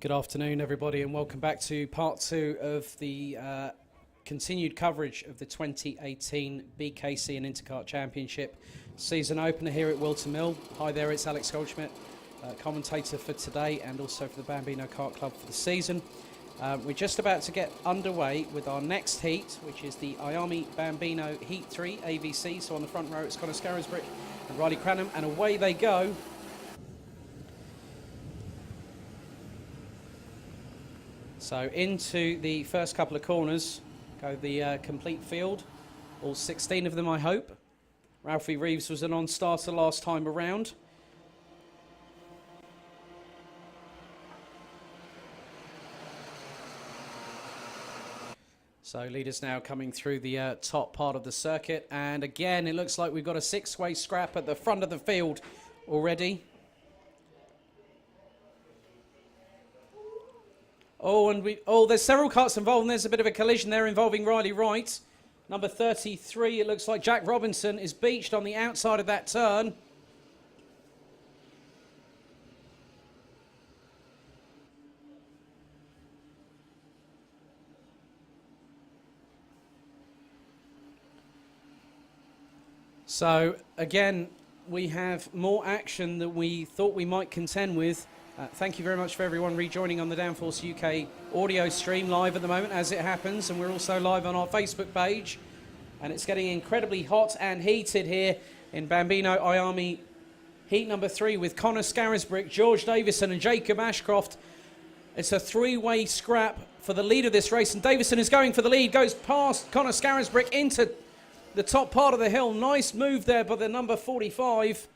Good afternoon, everybody, and welcome back to part two of the continued coverage of the 2018 BKC and Interkart Championship season opener here at Whilton Mill. Hi there, it's Alex Goldschmidt, commentator for today and also for the Bambino Kart Club for the season. We're just about to get underway with our next heat, which is the IAME Bambino Heat 3 AVC. So on the front row, it's Connor Scarisbrick and Riley Cranham, and away they go. So into the first couple of corners go the complete field, all 16 of them, I hope. Ralphie Reeves was a non-starter last time around. So leaders now coming through the top part of the circuit, and again it looks like we've got a six-way scrap at the front of the field already. There's several karts involved, and there's a bit of a collision there involving Riley Wright. Number 33, it looks like Jack Robinson is beached on the outside of that turn. So, again, we have more action than we thought we might contend with. Thank you very much for everyone rejoining on the Downforce UK audio stream live at the moment as it happens, and we're also live on our Facebook page, and it's getting incredibly hot and heated here in Bambino IAME Heat number 3 with Connor Scarisbrick, George Davison and Jacob Ashcroft. It's a three-way scrap for the lead of this race, and Davison is going for the lead, goes past Connor Scarisbrick into the top part of the hill. Nice move there by the number 45.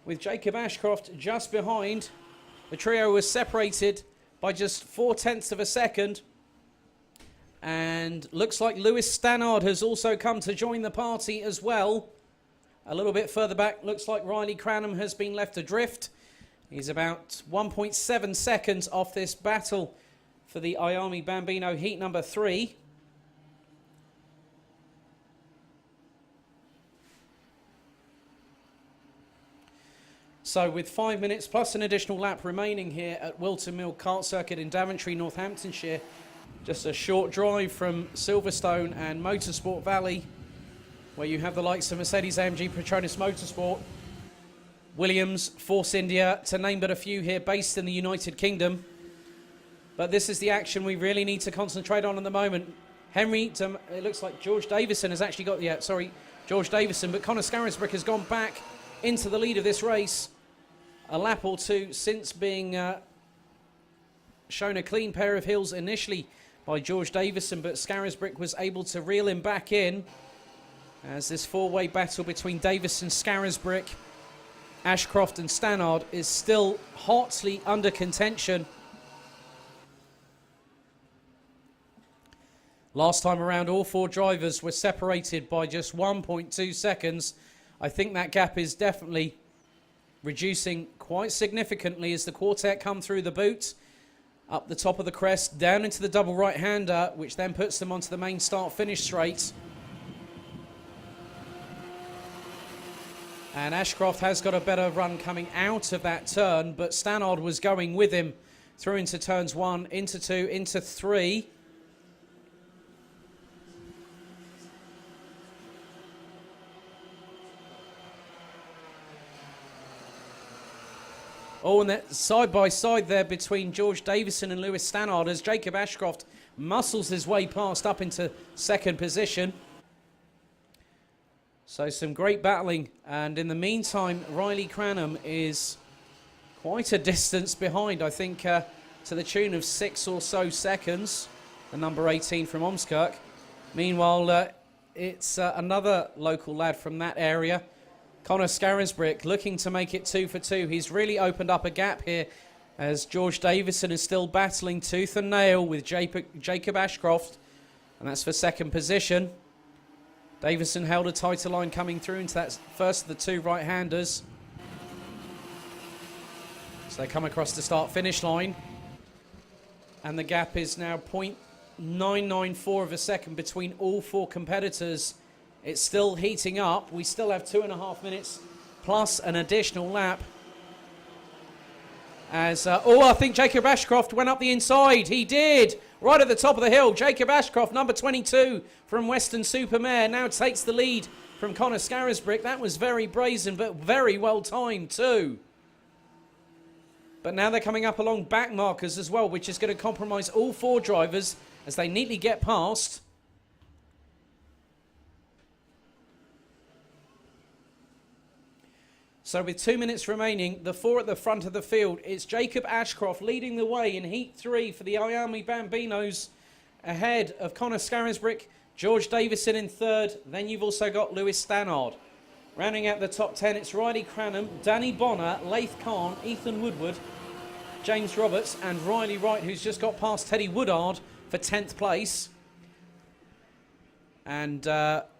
With Jacob Ashcroft just behind. The trio was separated by just 0.4 of a second. And looks like Lewis Stannard has also come to join the party as well. A little bit further back, looks like Riley Cranham has been left adrift. He's about 1.7 seconds off this battle for the IAME Bambino Heat number 3. So with 5 minutes plus an additional lap remaining here at Whilton Mill Kart Circuit in Daventry, Northamptonshire, just a short drive from Silverstone and Motorsport Valley, where you have the likes of Mercedes-AMG Petronas Motorsport, Williams, Force India, to name but a few here, based in the United Kingdom. But this is the action we really need to concentrate on at the moment. It looks like George Davison has actually got, George Davison, but Connor Scarisbrick has gone back into the lead of this race. A lap or two since being shown a clean pair of heels initially by George Davison, but Scarisbrick was able to reel him back in as this four-way battle between Davison, Scarisbrick, Ashcroft and Stannard is still hotly under contention. Last time around, all four drivers were separated by just 1.2 seconds. I think that gap is definitely reducing quite significantly as the quartet come through the boot, up the top of the crest, down into the double right-hander, which then puts them onto the main start-finish straight. And Ashcroft has got a better run coming out of that turn, but Stannard was going with him through into turns 1, into 2, into 3. Oh, and that side by side there between George Davison and Lewis Stannard as Jacob Ashcroft muscles his way past up into second position. So some great battling, and in the meantime Riley Cranham is quite a distance behind, I think to the tune of 6 or so seconds, the number 18 from Ormskirk. Meanwhile it's another local lad from that area, Connor Scarisbrick, looking to make it 2 for 2. He's really opened up a gap here as George Davison is still battling tooth and nail with Jacob Ashcroft, and that's for second position. Davison held a tighter line coming through into that first of the two right-handers. So they come across the start-finish line, and the gap is now 0.994 of a second between all four competitors. It's still heating up. We still have 2.5 minutes plus an additional lap. As, I think Jacob Ashcroft went up the inside. He did. Right at the top of the hill. Jacob Ashcroft, number 22 from Western-super-Mare, now takes the lead from Connor Scarisbrick. That was very brazen, but very well timed too. But now they're coming up along back markers as well, which is going to compromise all four drivers as they neatly get past. So with 2 minutes remaining, the four at the front of the field, it's Jacob Ashcroft leading the way in Heat 3 for the IAME Bambinos, ahead of Connor Scarisbrick, George Davison in third. Then you've also got Lewis Stannard. Rounding out the top 10, it's Riley Cranham, Danny Bonner, Laith Khan, Ethan Woodward, James Roberts and Riley Wright, who's just got past Teddy Woodard for 10th place. And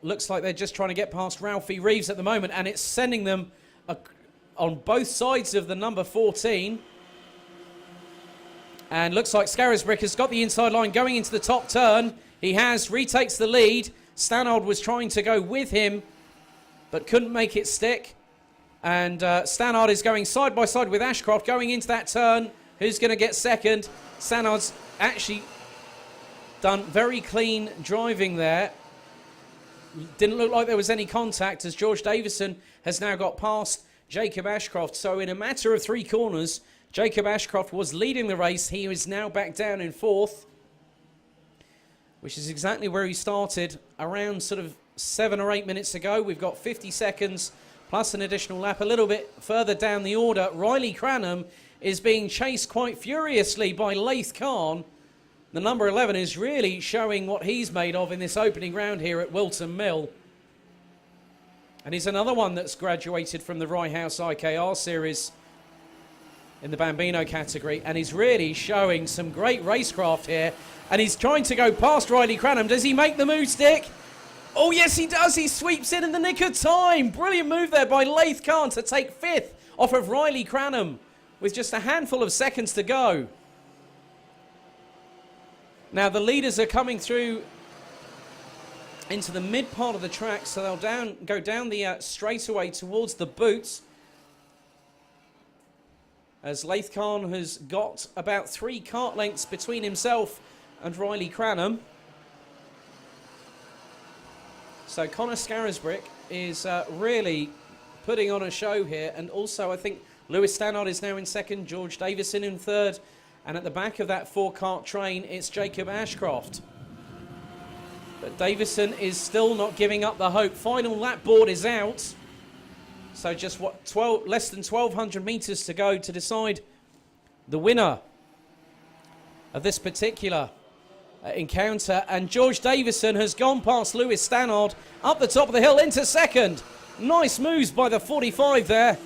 looks like they're just trying to get past Ralphie Reeves at the moment, and it's sending them on both sides of the number 14. And looks like Scarisbrick has got the inside line going into the top turn. He retakes the lead. Stannard was trying to go with him, but couldn't make it stick. And Stannard is going side by side with Ashcroft going into that turn. Who's going to get second? Stannard's actually done very clean driving there. Didn't look like there was any contact as George Davison has now got past Jacob Ashcroft. So in a matter of 3 corners, Jacob Ashcroft was leading the race. He is now back down in 4th, which is exactly where he started around sort of 7 or 8 minutes ago. We've got 50 seconds plus an additional lap. A little bit further down the order, Riley Cranham is being chased quite furiously by Laith Khan. The number 11 is really showing what he's made of in this opening round here at Whilton Mill. And he's another one that's graduated from the Rye House IKR series in the Bambino category. And he's really showing some great racecraft here. And he's trying to go past Riley Cranham. Does he make the move stick? Oh, yes, he does. He sweeps in the nick of time. Brilliant move there by Laith Khan to take 5th off of Riley Cranham with just a handful of seconds to go. Now, the leaders are coming through into the mid part of the track, so they'll go down the straightaway towards the boots. As Laith Khan has got about 3 kart lengths between himself and Riley Cranham. So Connor Scarisbrick is really putting on a show here. And also I think Lewis Stannard is now in 2nd, George Davison in 3rd. And at the back of that 4-kart train, it's Jacob Ashcroft. But Davison is still not giving up the hope. Final lap board is out. So just less than 1,200 metres to go to decide the winner of this particular encounter. And George Davison has gone past Lewis Stannard up the top of the hill into 2nd. Nice moves by the 45 there.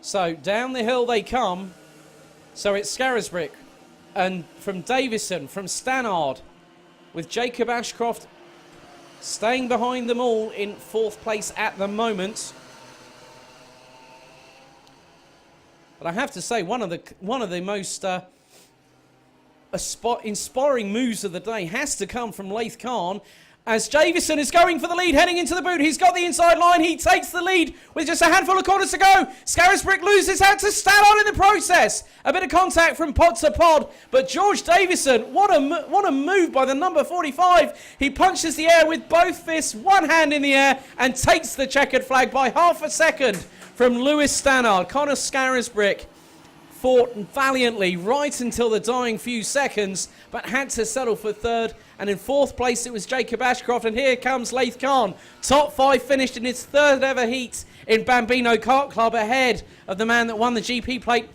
So down the hill they come. So it's Scarisbrick and from Davison, from Stannard, with Jacob Ashcroft staying behind them all in 4th place at the moment. But I have to say, one of the most inspiring moves of the day has to come from Laith Khan, as Davison is going for the lead, heading into the boot. He's got the inside line. He takes the lead with just a handful of corners to go. Scarisbrick loses out to Stannard in the process. A bit of contact from pod to pod, but George Davison, what a move by the number 45. He punches the air with both fists, one hand in the air, and takes the checkered flag by half a second from Lewis Stannard. Connor Scarisbrick fought valiantly right until the dying few seconds, but had to settle for 3rd. And in 4th place, it was Jacob Ashcroft. And here comes Laith Khan. Top 5 finished in his 3rd ever heat in Bambino Kart Club, ahead of the man that won the GP plate.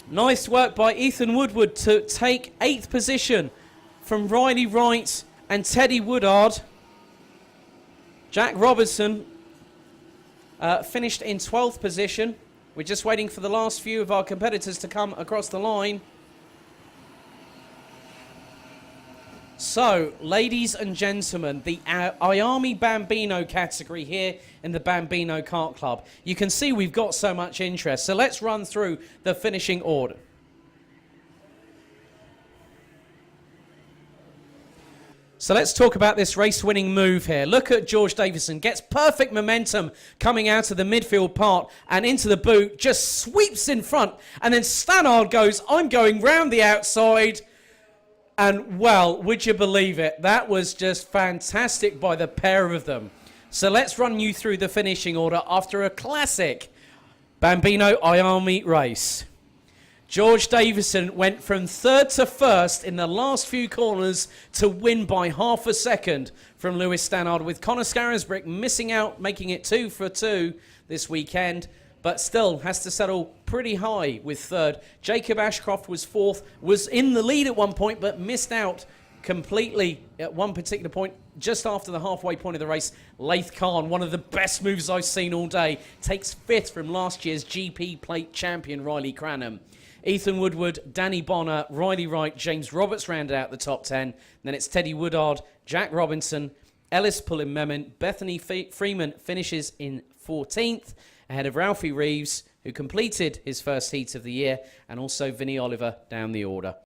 Nice work by Ethan Woodward to take 8th position from Riley Wright and Teddy Woodard. Jack Robertson finished in 12th position. We're just waiting for the last few of our competitors to come across the line. So, ladies and gentlemen, the IAME Bambino category here in the Bambino Kart Club. You can see we've got so much interest. So let's run through the finishing order. So let's talk about this race-winning move here. Look at George Davison. Gets perfect momentum coming out of the midfield part and into the boot. Just sweeps in front. And then Stannard goes, I'm going round the outside. And, well, would you believe it? That was just fantastic by the pair of them. So let's run you through the finishing order after a classic Bambino IAME race. George Davison went from third to first in the last few corners to win by half a second from Lewis Stannard, with Conor Scarisbrick missing out, making it 2 for 2 this weekend, but still has to settle pretty high with third. Jacob Ashcroft was fourth, was in the lead at one point, but missed out completely at one particular point, just after the halfway point of the race. Laith Khan, one of the best moves I've seen all day, takes fifth from last year's GP Plate champion Riley Cranham. Ethan Woodward, Danny Bonner, Riley Wright, James Roberts rounded out the top 10. Then it's Teddy Woodard, Jack Robinson, Ellis Pullen-Memon, Bethany Freeman finishes in 14th, ahead of Ralphie Reeves, who completed his first heat of the year, and also Vinnie Oliver down the order.